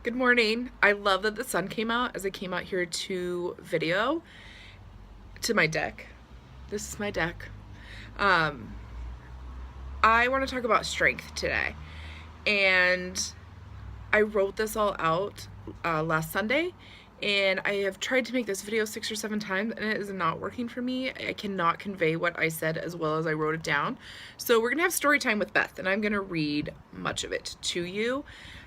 Good morning. I love that the sun came out as I came out here to video to my deck. This is my deck. Um, I want to talk about strength today. And I wrote this all out last Sunday, and I have tried to make this video 6 or 7 times, and it is not working for me. I cannot convey what I said as well as I wrote it down. So we're gonna have story time with Beth, and I'm gonna read much of it to you,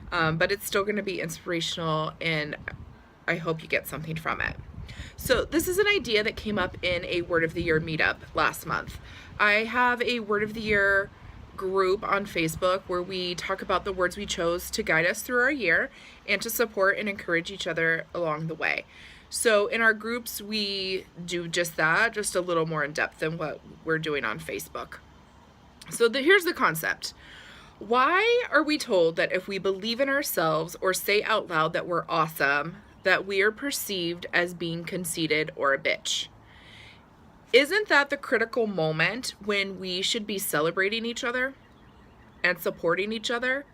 but it's still gonna be inspirational, and I hope you get something from it. So this is an idea that came up in a Word of the Year meetup last month. I have a Word of the Year group on Facebook where we talk about the words we chose to guide us through our year and to support and encourage each other along the way. So in our groups, we do just that, just a little more in depth than what we're doing on Facebook. So here's the concept. Why are we told that if we believe in ourselves or say out loud that we're awesome, that we are perceived as being conceited or a bitch? Isn't that the critical moment when we should be celebrating each other and supporting each other?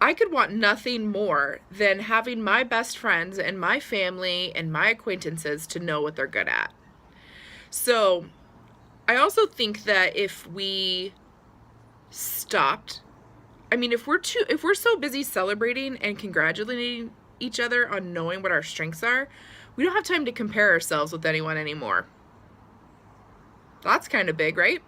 I could want nothing more than having my best friends and my family and my acquaintances to know what they're good at. So I also think that if we stopped, if we're so busy celebrating and congratulating each other on knowing what our strengths are, we don't have time to compare ourselves with anyone anymore. That's kind of big, right?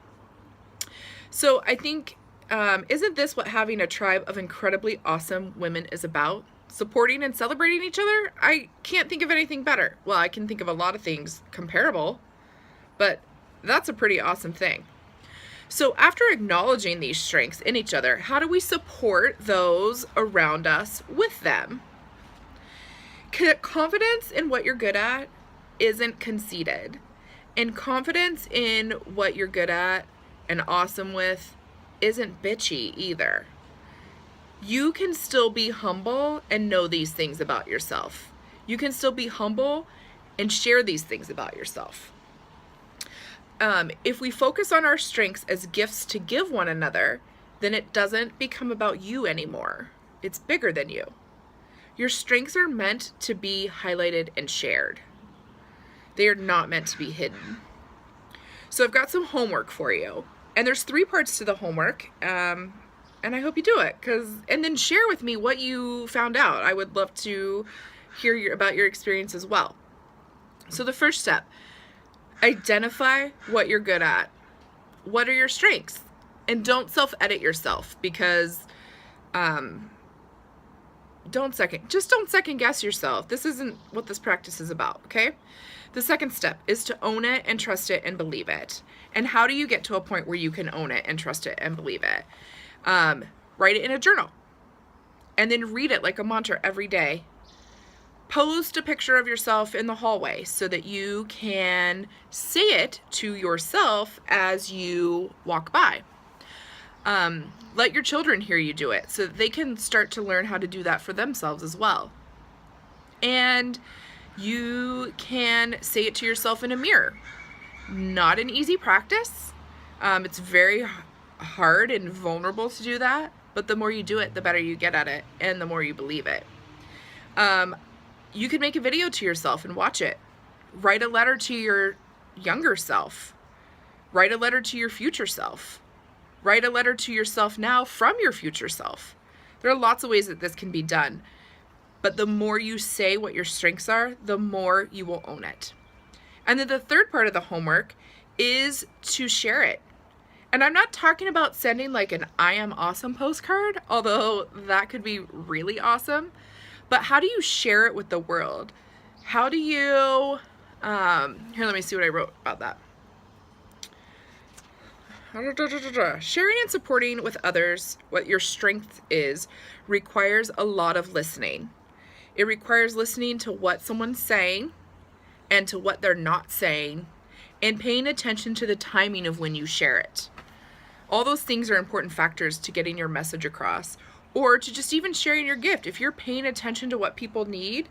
So I think, isn't this what having a tribe of incredibly awesome women is about? Supporting and celebrating each other? I can't think of anything better. Well, I can think of a lot of things comparable, but that's a pretty awesome thing. So after acknowledging these strengths in each other, how do we support those around us with them? Confidence in what you're good at isn't conceited. And confidence in what you're good at and awesome with isn't bitchy either. You can still be humble and know these things about yourself. You can still be humble and share these things about yourself. If we focus on our strengths as gifts to give one another, then it doesn't become about you anymore. It's bigger than you. Your strengths are meant to be highlighted and shared. They are not meant to be hidden. So I've got some homework for you. And there's 3 parts to the homework. And I hope you do it. And then share with me what you found out. I would love to hear about your experience as well. So the first step, identify what you're good at. What are your strengths? And don't self-edit yourself because don't second guess yourself. This isn't what this practice is about, okay? The second step is to own it and trust it and believe it. And how do you get to a point where you can own it and trust it and believe it? Write it in a journal and then read it like a mantra every day. Post a picture of yourself in the hallway so that you can say it to yourself as you walk by. Let your children hear you do it so that they can start to learn how to do that for themselves as well. And you can say it to yourself in a mirror. Not an easy practice. It's very hard and vulnerable to do that, but the more you do it, the better you get at it and the more you believe it. You could make a video to yourself and watch it. Write a letter to your younger self. Write a letter to your future self. Write a letter to yourself now from your future self. There are lots of ways that this can be done. But the more you say what your strengths are, the more you will own it. And then the third part of the homework is to share it. And I'm not talking about sending like an I am awesome postcard, although that could be really awesome. But how do you share it with the world? How do you, here, let me see what I wrote about that. Sharing and supporting with others what your strength is requires a lot of listening. It requires listening to what someone's saying and to what they're not saying and paying attention to the timing of when you share it. All those things are important factors to getting your message across or to just even sharing your gift. If you're paying attention to what people need,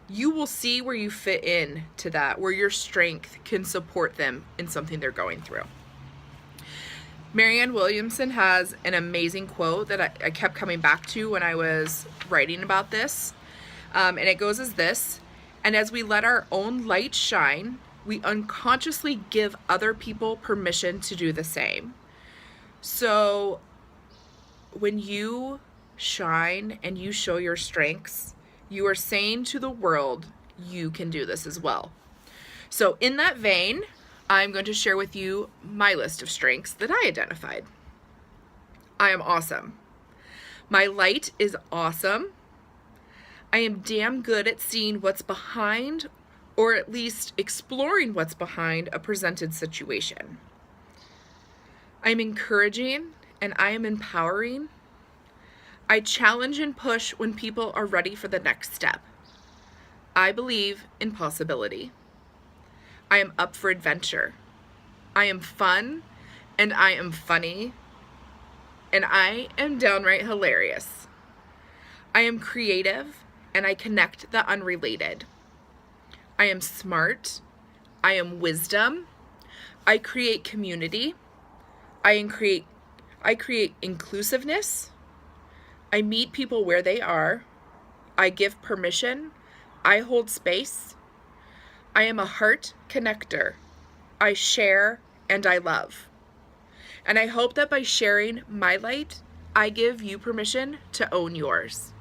you will see where you fit in to that, where your strength can support them in something they're going through. Marianne Williamson has an amazing quote that I kept coming back to when I was writing about this. And it goes as this: "And as we let our own light shine, we unconsciously give other people permission to do the same." So when you shine and you show your strengths, you are saying to the world, you can do this as well. So in that vein, I'm going to share with you my list of strengths that I identified. I am awesome. My light is awesome. I am damn good at seeing what's behind, or at least exploring what's behind a presented situation. I'm encouraging and I am empowering. I challenge and push when people are ready for the next step. I believe in possibility. I am up for adventure. I am fun and I am funny. And I am downright hilarious. I am creative and I connect the unrelated. I am smart. I am wisdom. I create community. I create inclusiveness. I meet people where they are. I give permission. I hold space. I am a heart connector. I share and I love. And I hope that by sharing my light, I give you permission to own yours.